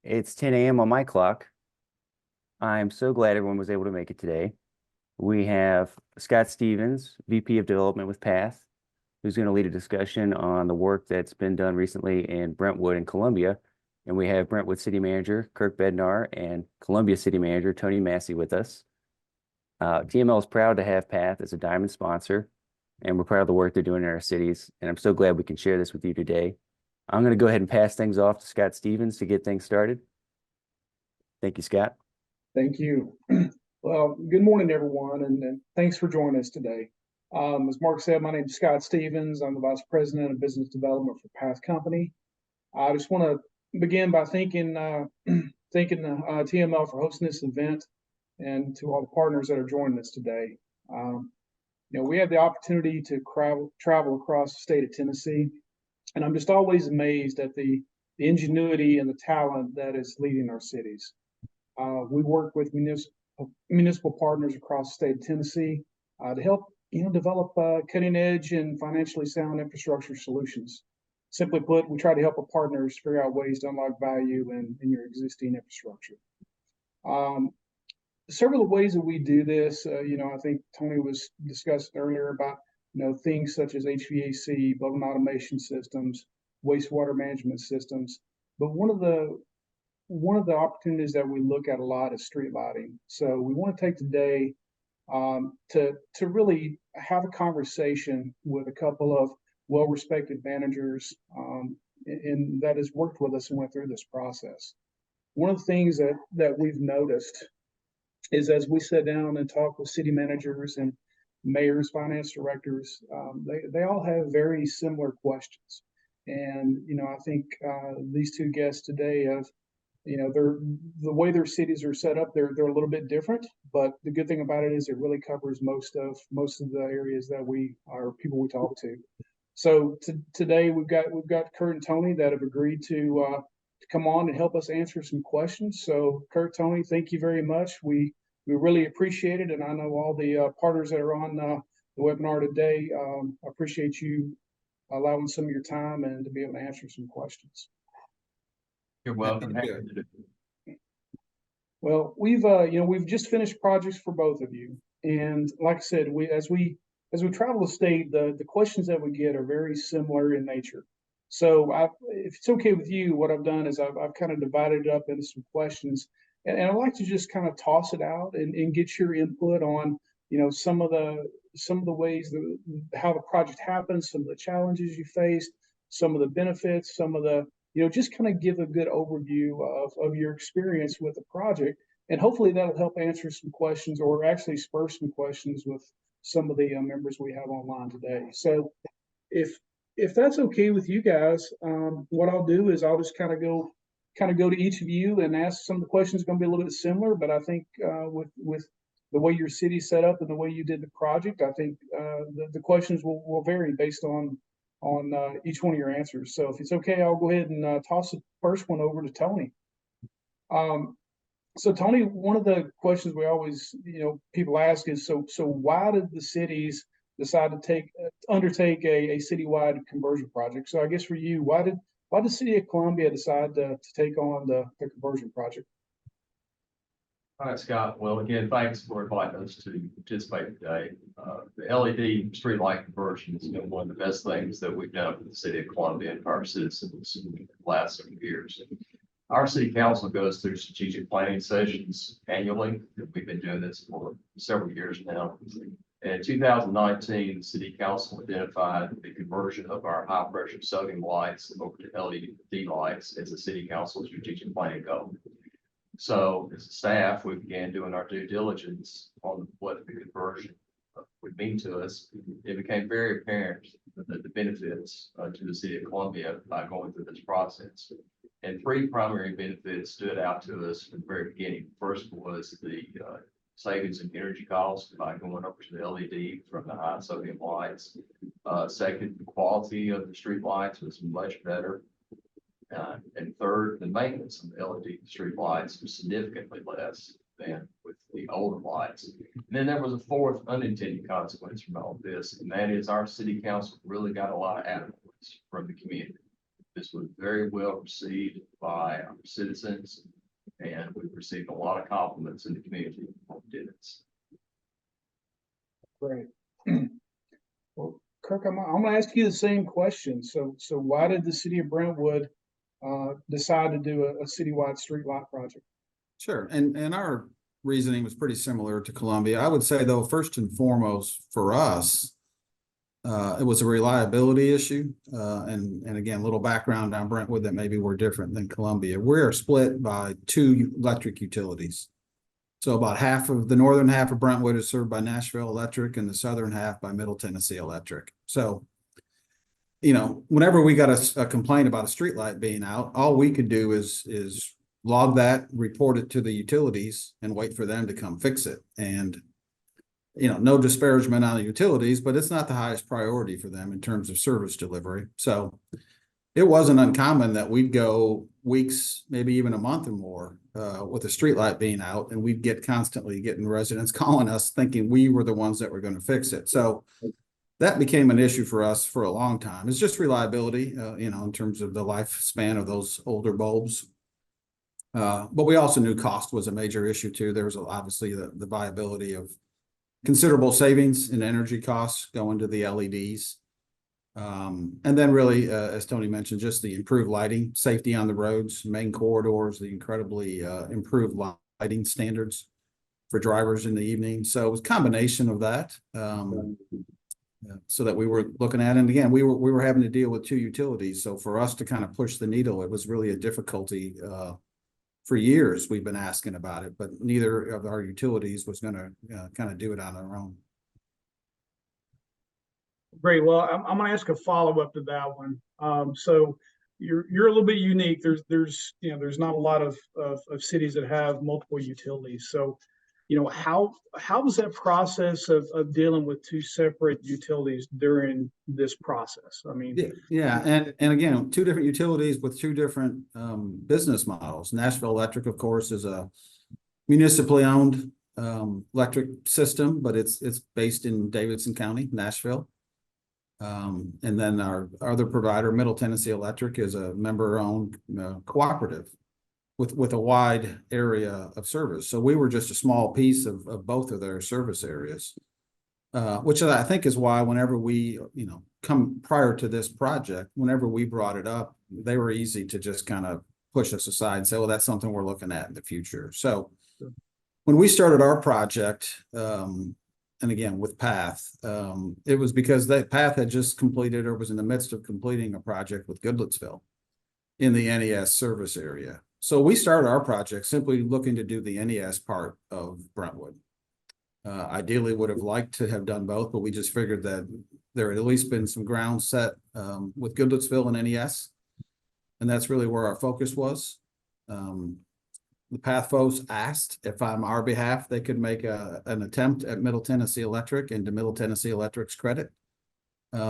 It's 10 a.m. on my clock. I'm so glad everyone was able to make it today. We have Scott Stevens, VP of Development with Path, who's going to lead a discussion on the work that's been done recently in Brentwood and Columbia. And we have Brentwood City Manager Kirk Bednar and Columbia City Manager Tony Massey with us. TML is proud to have Path as a diamond sponsor, and we're proud of the work they're doing in our cities. And I'm so glad we can share this with you today. I'm going to go ahead and pass things off to Scott Stevens to get things started. Thank you, Scott. Thank you. Well, good morning, everyone, and thanks for joining us today. As Mark said, my name is Scott Stevens. I'm the Vice President of Business Development for Path Company. I just want to begin by thanking TML for hosting this event and to all the partners that are joining us today. We have the opportunity to travel across the state of Tennessee, and I'm just always amazed at the ingenuity and the talent that is leading our cities. We work with municipal partners across the state of Tennessee to help develop cutting edge and financially sound infrastructure solutions. Simply put, we try to help our partners figure out ways to unlock value in your existing infrastructure. Several of the ways that we do this, I think Tony was discussing earlier about things such as HVAC, building automation systems, wastewater management systems. But one of the opportunities that we look at a lot is street lighting. So we want to take today to really have a conversation with a couple of well-respected managers and that has worked with us and went through this process. One of the things that we've noticed is as we sit down and talk with city managers and mayors, finance directors, they all have very similar questions. And I think these two guests today have they're the way their cities are set up, they're a little bit different, but the good thing about it is it really covers most of the areas that people we talk to. So today we've got Kurt and Tony that have agreed to come on and help us answer some questions. So Kurt, Tony, thank you very much. We really appreciate it, and I know all the partners that are on the webinar today appreciate you allowing some of your time and to be able to answer some questions. You're welcome. Well, we've just finished projects for both of you, and like I said, as we travel the state, the questions that we get are very similar in nature. So, if it's okay with you, what I've done is I've kind of divided it up into some questions, and I'd like to just kind of toss it out and get your input on some of the ways how the project happens, some of the challenges you faced, some of the benefits, some of the just kind of give a good overview of your experience with the project. And hopefully that'll help answer some questions or actually spur some questions with some of the members we have online today. So if that's okay with you guys, what I'll do is I'll just kind of go to each of you and ask some of the questions going to be a little bit similar, but I think with the way your city's set up and the way you did the project, I think the questions will vary based on each one of your answers. So if it's okay, I'll go ahead and toss the first one over to Tony. So Tony, one of the questions we always, people ask is, so why did the cities decide to undertake a citywide conversion project? So I guess for you, why did the city of Columbia decide to take on the conversion project? All right, Scott. Well, again, thanks for inviting us to participate today. The LED streetlight conversion has been one of the best things that we've done for the city of Columbia and for our citizens in the last several years. Our city council goes through strategic planning sessions annually. We've been doing this for several years now. In 2019, the city council identified the conversion of our high pressure sodium lights over to LED lights as a city council strategic planning goal. So as a staff, we began doing our due diligence on what the conversion would mean to us. It became very apparent that the benefits to the city of Columbia by going through this process. And three primary benefits stood out to us from the very beginning. First was the savings in energy costs by going over to the LED from the high sodium lights. Second, the quality of the street lights was much better. And third, the maintenance of the LED street lights was significantly less than with the older lights. And then there was a fourth unintended consequence from all of this, and that is our city council really got a lot of advocates from the community. This was very well received by our citizens, and we've received a lot of compliments in the community on this. Great. Well, Kirk, I'm gonna ask you the same question. So why did the city of Brentwood decide to do a citywide streetlight project? Sure, and our reasoning was pretty similar to Columbia. I would say though, first and foremost for us, it was a reliability issue. And again, a little background on Brentwood that maybe we're different than Columbia. We're split by two electric utilities. So about half of the northern half of Brentwood is served by Nashville Electric and the southern half by Middle Tennessee Electric. So, you know, whenever we got a complaint about a streetlight being out, all we could do is log that, report it to the utilities and wait for them to come fix it. And, you know, no disparagement on the utilities, but it's not the highest priority for them in terms of service delivery. So it wasn't uncommon that we'd go weeks, maybe even a month or more with a streetlight being out, and we'd get constantly getting residents calling us thinking we were the ones that were going to fix it. So that became an issue for us for a long time. It's just reliability, you know, in terms of the lifespan of those older bulbs. But we also knew cost was a major issue too. There was obviously the viability of considerable savings in energy costs going to the LEDs. And then really, as Tony mentioned, just the improved lighting, safety on the roads, main corridors, the incredibly improved lighting standards for drivers in the evening. So it was a combination of that. So that we were looking at, and again, we were having to deal with two utilities. So for us to kind of push the needle, it was really a difficulty. For years, we've been asking about it, but neither of our utilities was going to kind of do it on their own. Great. Well, I'm going to ask a follow-up to that one. So you're a little bit unique. There's not a lot of cities that have multiple utilities. So, you know, how was that process of dealing with two separate utilities during this process? I mean, yeah, and again, two different utilities with two different business models. Nashville Electric, of course, is a municipally owned electric system, but it's based in Davidson County, Nashville. And then our other provider, Middle Tennessee Electric, is a member-owned cooperative with a wide area of service. So we were just a small piece of both of their service areas, which I think is why whenever we, you know, come prior to this project, whenever we brought it up, they were easy to just kind of push us aside and say, well, that's something we're looking at in the future. So when we started our project, and again, with Path, it was because that Path had just completed or was in the midst of completing a project with Goodlettsville in the NES service area. So we started our project simply looking to do the NES part of Brentwood. Ideally would have liked to have done both, but we just figured that there had at least been some ground set with Goodlettsville and NES. And that's really where our focus was. The Path folks asked if on our behalf they could make an attempt at Middle Tennessee Electric, and to Middle Tennessee Electric's credit,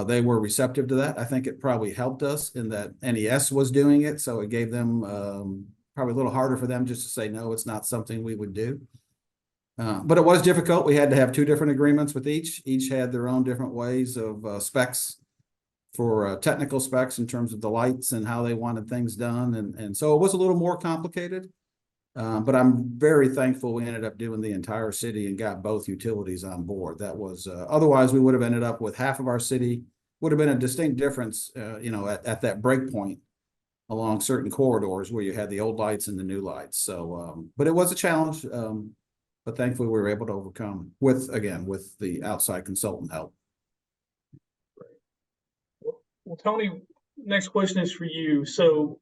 they were receptive to that. I think it probably helped us in that NES was doing it, so it gave them probably a little harder for them just to say, no, it's not something we would do. But it was difficult. We had to have two different agreements with each. Each had their own different ways of specs for technical specs in terms of the lights and how they wanted things done. And so it was a little more complicated. But I'm very thankful we ended up doing the entire city and got both utilities on board. That was otherwise we would have ended up with half of our city. Would have been a distinct difference, you know, at that break point along certain corridors where you had the old lights and the new lights. So, but it was a challenge. But thankfully we were able to overcome with the outside consultant help. well, Tony, next question is for you. So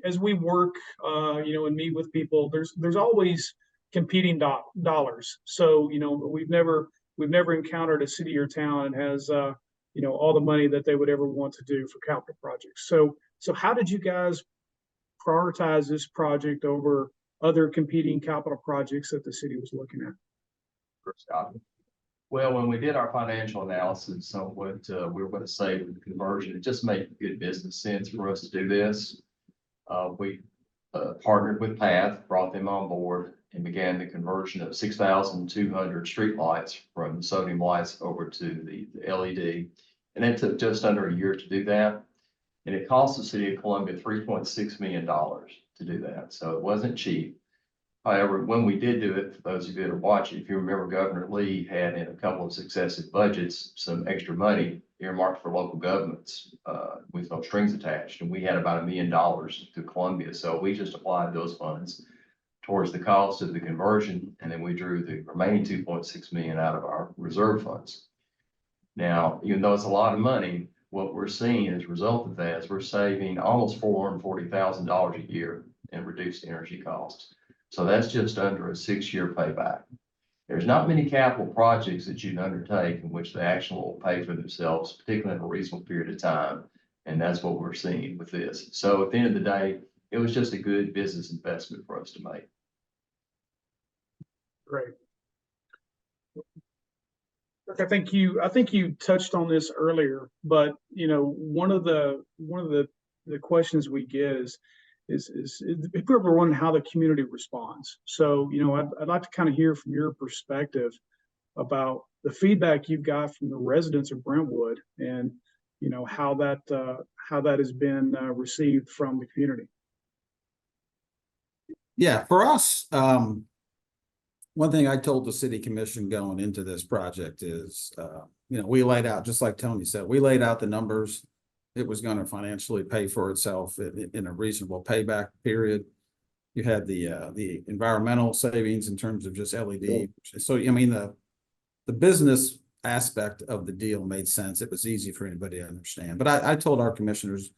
as we work, you know, and meet with people, there's always competing dollars. So, you know, we've never encountered a city or town that has, you know, all the money that they would ever want to do for capital projects. So how did you guys prioritize this project over other competing capital projects that the city was looking at? Well, when we did our financial analysis on what we were going to save with the conversion, it just made good business sense for us to do this. We partnered with Path, brought them on board, and began the conversion of 6,200 streetlights from sodium lights over to the LED. And it took just under a year to do that. And it cost the city of Columbia $3.6 million to do that. So it wasn't cheap. However, when we did do it, for those of you that are watching, if you remember, Governor Lee had in a couple of successive budgets some extra money earmarked for local governments with no strings attached. And we had about $1 million to Columbia. So we just applied those funds towards the cost of the conversion. And then we drew the remaining 2.6 million out of our reserve funds. Now, even though it's a lot of money, what we're seeing as a result of that is we're saving almost $440,000 a year in reduced energy costs. So that's just under a 6-year payback. There's not many capital projects that you can undertake in which the action will pay for themselves, particularly in a reasonable period of time. And that's what we're seeing with this. So at the end of the day, it was just a good business investment for us to make. Great. I think you touched on this earlier, but you know, one of the questions we get is people are wondering how the community responds. So, you know, I'd like to kind of hear from your perspective about the feedback you've got from the residents of Brentwood, and you know how that has been received from the community. Yeah, for us, one thing I told the city commission going into this project is, you know, we laid out, just like Tony said, we laid out the numbers. It was going to financially pay for itself in a reasonable payback period. You had the environmental savings in terms of just LED. So, I mean, the business aspect of the deal made sense. It was easy for anybody to understand. But I told our commissioners,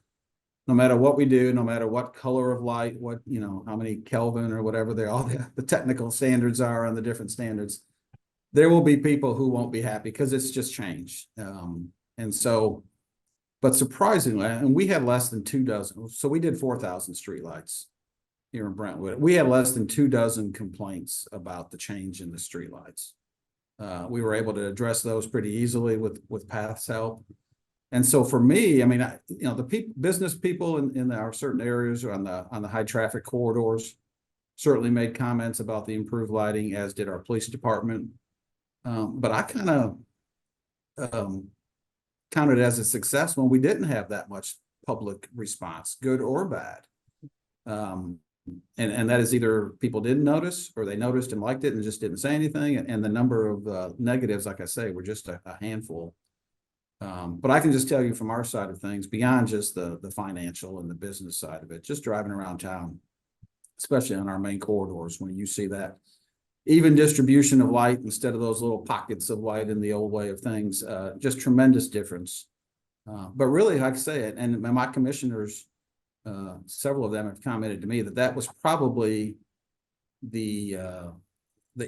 no matter what we do, no matter what color of light, what, you know, how many Kelvin or whatever the technical standards are on the different standards, there will be people who won't be happy because it's just changed. And so, but surprisingly, and we had less than 24, so we did 4,000 streetlights here in Brentwood. We had less than 24 complaints about the change in the streetlights. We were able to address those pretty easily with Path's help. And so for me, I mean, you know, the business people in our certain areas or on the high traffic corridors certainly made comments about the improved lighting, as did our police department. But I kind of counted it as a success when we didn't have that much public response, good or bad. And that is either people didn't notice or they noticed and liked it and just didn't say anything. And the number of negatives, like I say, were just a handful. But I can just tell you from our side of things, beyond just the financial and the business side of it, just driving around town, especially on our main corridors, when you see that even distribution of light instead of those little pockets of light in the old way of things, just tremendous difference. But really, like I say it, and my commissioners, several of them have commented to me that was probably the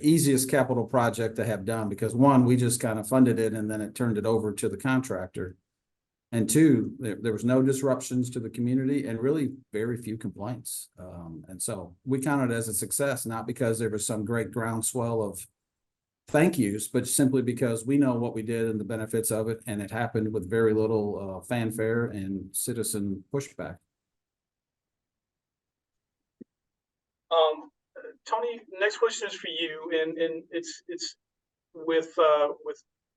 easiest capital project to have done, because one, we just kind of funded it and then it turned it over to the contractor. And two, there was no disruptions to the community and really very few complaints. And so we counted it as a success, not because there was some great groundswell of thank yous, but simply because we know what we did and the benefits of it. And it happened with very little fanfare and citizen pushback. Tony, next question is for you, and it's with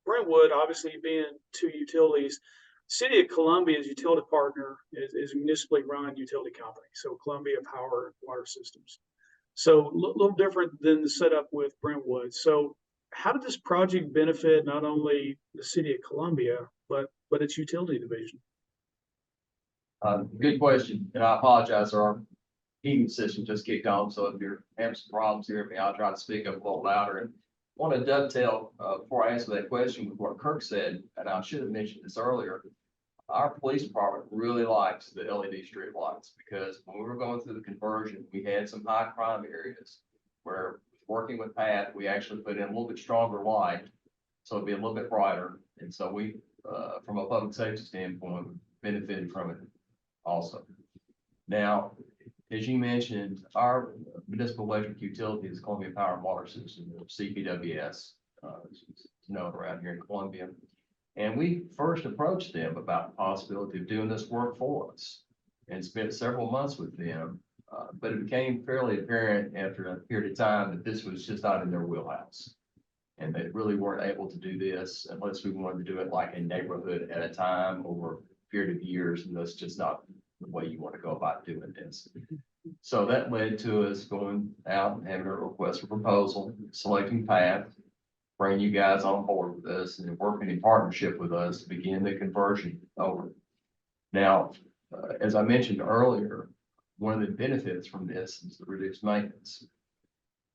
Brentwood obviously being two utilities. City of Columbia's utility partner is a municipally run utility company, so Columbia Power and Water Systems. So a little different than the setup with Brentwood. So how did this project benefit not only the City of Columbia but its utility division? Good question, and I apologize. Our heating system just kicked on, so if you're having some problems here, I'll try to speak up a little louder. And I want to dovetail before I answer that question with what Kirk said, and I should have mentioned this earlier. Our police department really likes the LED street lights, because when we were going through the conversion, we had some high crime areas where, working with Pat, we actually put in a little bit stronger light, so it'd be a little bit brighter. And so we, from a public safety standpoint, benefited from it also. Now, as you mentioned, our municipal electric utility is Columbia Power and Water System, or CPWS, it's known around here in Columbia. And we first approached them about the possibility of doing this work for us and spent several months with them. But it became fairly apparent after a period of time that this was just not in their wheelhouse. And they really weren't able to do this unless we wanted to do it like a neighborhood at a time over period of years, and that's just not the way you want to go about doing this. So that led to us going out and having a request for proposal, selecting path, bringing you guys on board with us and working in partnership with us to begin the conversion over. Now, as I mentioned earlier, one of the benefits from this is the reduced maintenance.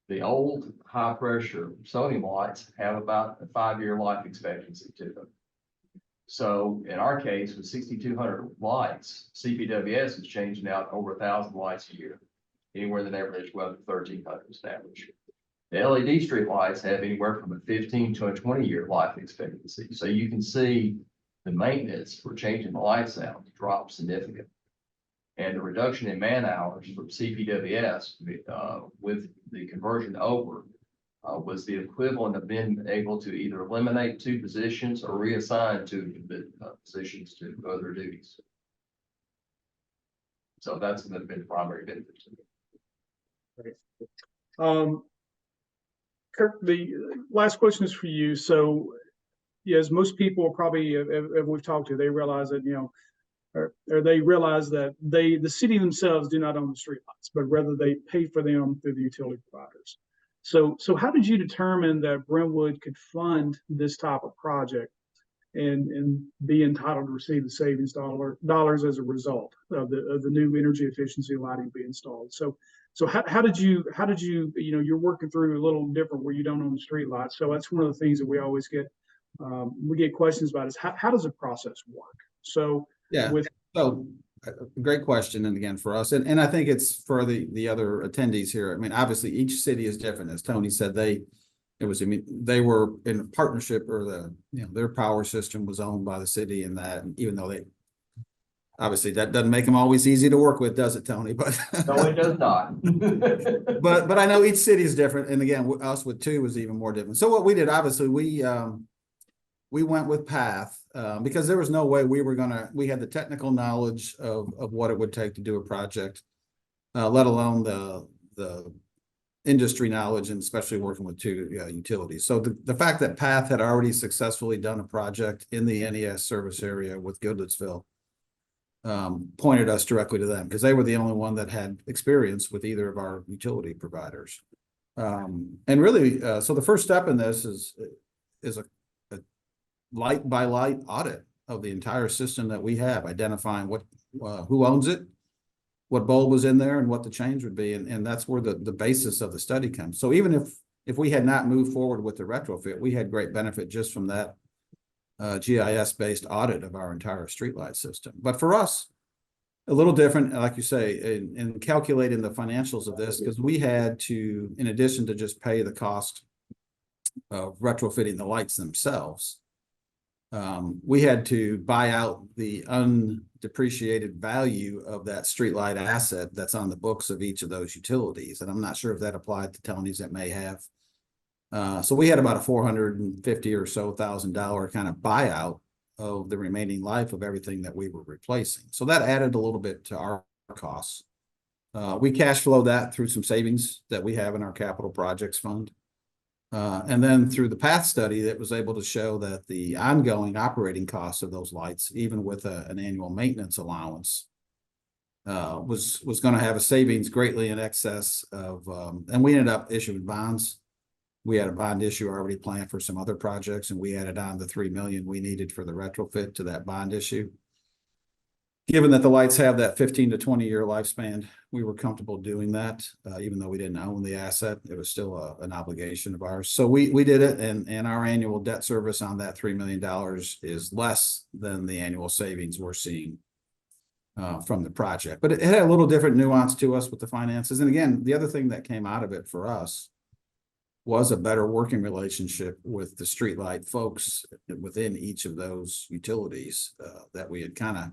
The old high pressure sodium lights have about a 5-year life expectancy to them. So in our case, with 6,200 lights, CPWS is changing out over 1,000 lights a year, anywhere in the neighborhood of 12 to 1,300 average. The LED street lights have anywhere from a 15 to a 20-year life expectancy. So you can see the maintenance for changing the lights out drop significantly. And the reduction in man hours from CPWS with the conversion over was the equivalent of being able to either eliminate 2 positions or reassign 2 positions to other duties. So that's been the primary benefit to me. Right. Kirk, the last question is for you. So, yes, most people probably, if we've talked to, they realize that, or they realize that the city themselves do not own the streetlights, but rather they pay for them through the utility providers. So how did you determine that Brentwood could fund this type of project and be entitled to receive the savings dollars as a result of the new energy efficiency lighting being installed? So how did you, you're working through a little different where you don't own the street lights. So that's one of the things that we always get, questions about is how does the process work? So Yeah, so great question. And again, for us, and I think it's for the other attendees here. I mean, obviously each city is different. As Tony said, they were in a partnership, or their power system was owned by the city, and that, and even though obviously that doesn't make them always easy to work with, does it, Tony? But no, it does not. but I know each city is different. And again, us with 2 was even more different. So what we did, obviously, we went with path because there was no way we had the technical knowledge of what it would take to do a project, let alone the industry knowledge, and especially working with 2 utilities. So the fact that path had already successfully done a project in the NES service area with Goodlettsville pointed us directly to them, because they were the only one that had experience with either of our utility providers. And really, so the first step in this is a light by light audit of the entire system that we have, identifying who owns it, what bulb was in there, and what the change would be. And that's where the basis of the study comes. So even if we had not moved forward with the retrofit, we had great benefit just from that GIS-based audit of our entire streetlight system. But for us, a little different, like you say, in calculating the financials of this, because we had to, in addition to just pay the cost of retrofitting the lights themselves, we had to buy out the undepreciated value of that streetlight asset that's on the books of each of those utilities. And I'm not sure if that applied to Tony's, that may have. So we had about a $450,000 or so kind of buyout of the remaining life of everything that we were replacing. So that added a little bit to our costs. We cash flow that through some savings that we have in our capital projects fund. And then through the path study, that was able to show that the ongoing operating costs of those lights, even with an annual maintenance allowance, was going to have a savings greatly in excess of, and we ended up issuing bonds. We had a bond issue already planned for some other projects, and we added on the $3 million we needed for the retrofit to that bond issue. Given that the lights have that 15 to 20-year lifespan, we were comfortable doing that, even though we didn't own the asset. It was still an obligation of ours. So we did it, and our annual debt service on that $3 million is less than the annual savings we're seeing from the project. But it had a little different nuance to us with the finances. And again, the other thing that came out of it for us was a better working relationship with the streetlight folks within each of those utilities that we had kind of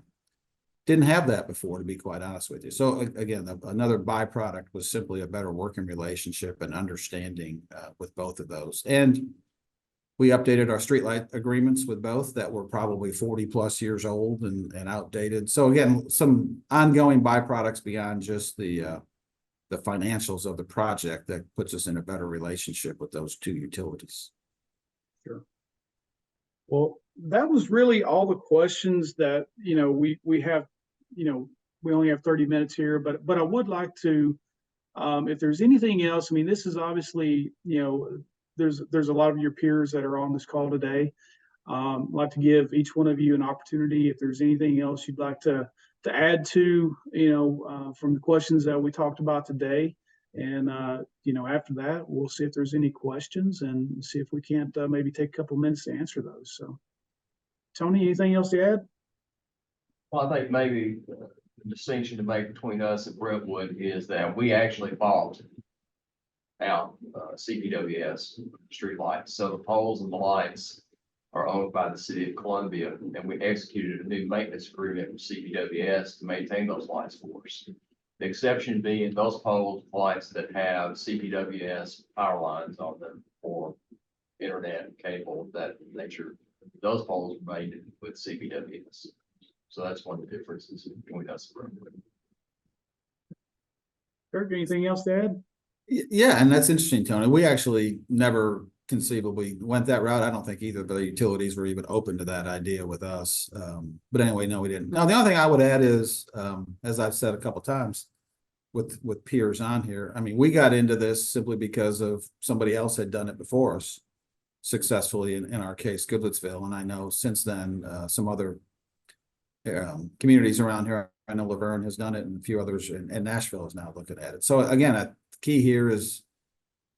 didn't have that before, to be quite honest with you. So again, another byproduct was simply a better working relationship and understanding with both of those. And we updated our streetlight agreements with both that were probably 40 plus years old and outdated. So again, some ongoing byproducts beyond just the financials of the project that puts us in a better relationship with those 2 utilities. Sure. Well, that was really all the questions that, we have, we only have 30 minutes here, but I would like to, if there's anything else, I mean, this is obviously, there's a lot of your peers that are on this call today. I'd like to give each one of you an opportunity. If there's anything else you'd like to add to, from the questions that we talked about today. And, after that, we'll see if there's any questions and see if we can't maybe take a couple minutes to answer those. So, Tony, anything else to add? Well, I think maybe the distinction to make between us and Brentwood is that we actually bought out CPWS streetlights. So the poles and the lights are owned by the city of Columbia, and we executed a new maintenance agreement with CPWS to maintain those lights for us. The exception being those poles, lights that have CPWS power lines on them for internet, cable, that nature. Those poles are made with CPWS. So that's one of the differences between us and Brentwood. Kirk, anything else to add? Yeah, and that's interesting, Tony. We actually never conceivably went that route. I don't think either of the utilities were even open to that idea with us. But anyway, no, we didn't. Now, the only thing I would add is, as I've said a couple of times with peers on here, I mean, we got into this simply because of somebody else had done it before us successfully, in our case, Goodlettsville. And I know since then, some other communities around here, I know Laverne has done it and a few others, and Nashville is now looking at it. So again, the key here is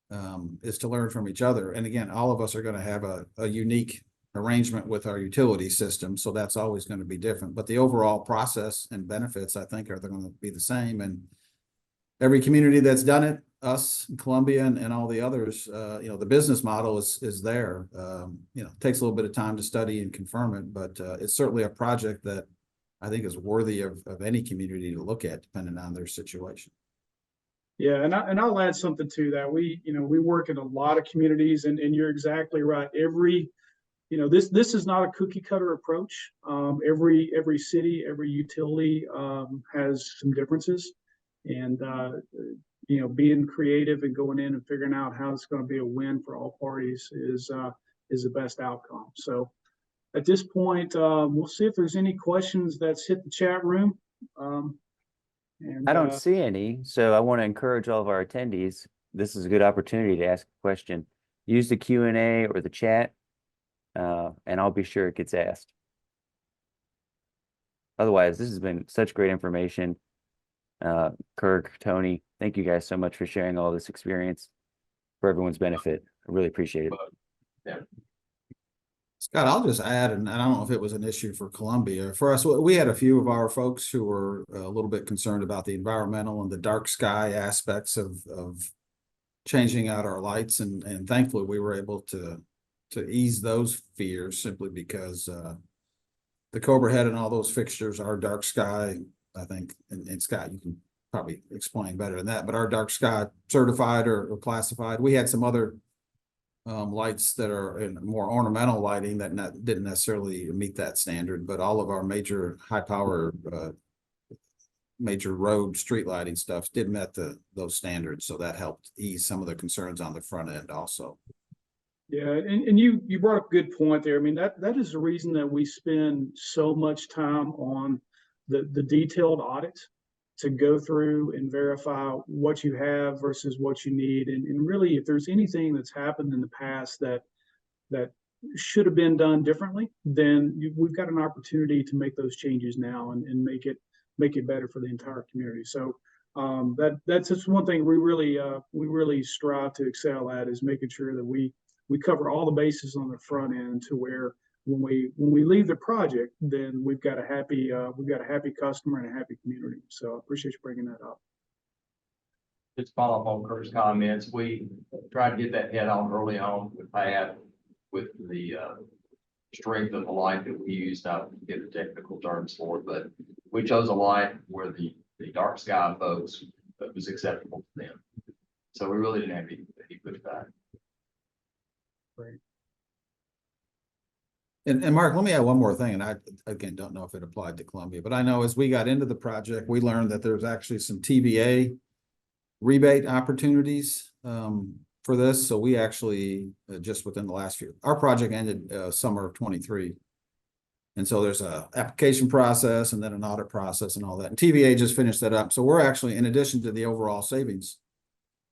to learn from each other. And again, all of us are going to have a unique arrangement with our utility system. So that's always going to be different, but the overall process and benefits, I think, are going to be the same. And every community that's done it, us, Columbia, and all the others, the business model is there. It takes a little bit of time to study and confirm it, but it's certainly a project that I think is worthy of any community to look at, depending on their situation. Yeah, and I'll add something to that. We work in a lot of communities, and you're exactly right. This is not a cookie cutter approach. Every city, every utility has some differences, and being creative and going in and figuring out how it's going to be a win for all parties is the best outcome. So at this point, we'll see if there's any questions that's hit the chat room. I don't see any, so I want to encourage all of our attendees. This is a good opportunity to ask a question. Use the Q&A or the chat, and I'll be sure it gets asked. Otherwise, this has been such great information. Kirk, Tony, thank you guys so much for sharing all this experience for everyone's benefit. I really appreciate it. Yeah. Scott, I'll just add, and I don't know if it was an issue for Columbia. For us, we had a few of our folks who were a little bit concerned about the environmental and the dark sky aspects of changing out our lights, and thankfully we were able to ease those fears simply because the Cobra head and all those fixtures are dark sky, I think, and Scott, you can probably explain better than that, but our dark sky certified or classified. We had some other lights that are in more ornamental lighting that didn't necessarily meet that standard, but all of our major high power major road street lighting stuff did met those standards, so that helped ease some of the concerns on the front end also. Yeah, and you brought up a good point there. I mean, that is the reason that we spend so much time on the detailed audit, to go through and verify what you have versus what you need. And really, if there's anything that's happened in the past that should have been done differently, then we've got an opportunity to make those changes now and make it better for the entire community. So that's just one thing we really strive to excel at, is making sure that we cover all the bases on the front end, to where when we leave the project, then we've got a happy customer and a happy community. So I appreciate you bringing that up. Just follow up on Kirk's comments. We tried to get that head on early on with Pat, with the strength of the light that we used. I don't get the technical terms for it, but we chose a light where the dark sky folks, that was acceptable to them. So we really didn't have any pushback. Great. And Mark, let me add one more thing. And I, again, don't know if it applied to Columbia, but I know as we got into the project, we learned that there's actually some TVA rebate opportunities for this, so we actually, just within the last few, our project ended, summer of 23. And so there's a application process and then an audit process and all that. And TVA just finished that up. So we're actually, in addition to the overall savings,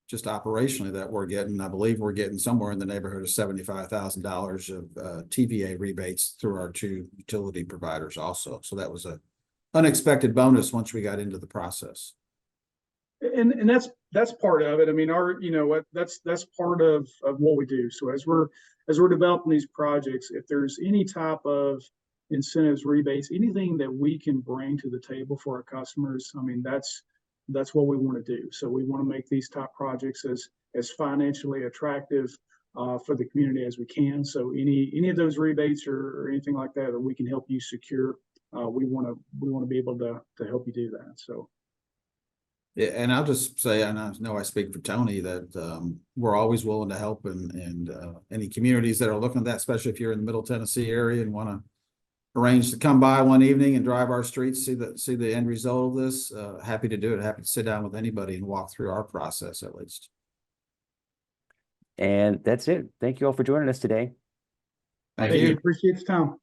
just operationally that we're getting, I believe we're getting somewhere in the neighborhood of $75,000 of TVA rebates through our two utility providers also. So that was a unexpected bonus once we got into the process. And that's part of it. I mean, that's part of what we do. So as we're developing these projects, if there's any type of incentives, rebates, anything that we can bring to the table for our customers, I mean, that's what we want to do. So we want to make these type projects as financially attractive for the community as we can. So any of those rebates or anything like that we can help you secure, we want to be able to help you do that. So. Yeah, and I'll just say, and I know I speak for Tony, that we're always willing to help, and any communities that are looking at that, especially if you're in the Middle Tennessee area and want to arrange to come by one evening and drive our streets, see the end result of this, happy to do it. Happy to sit down with anybody and walk through our process at least. And that's it. Thank you all for joining us today. Thank you. Appreciate the time.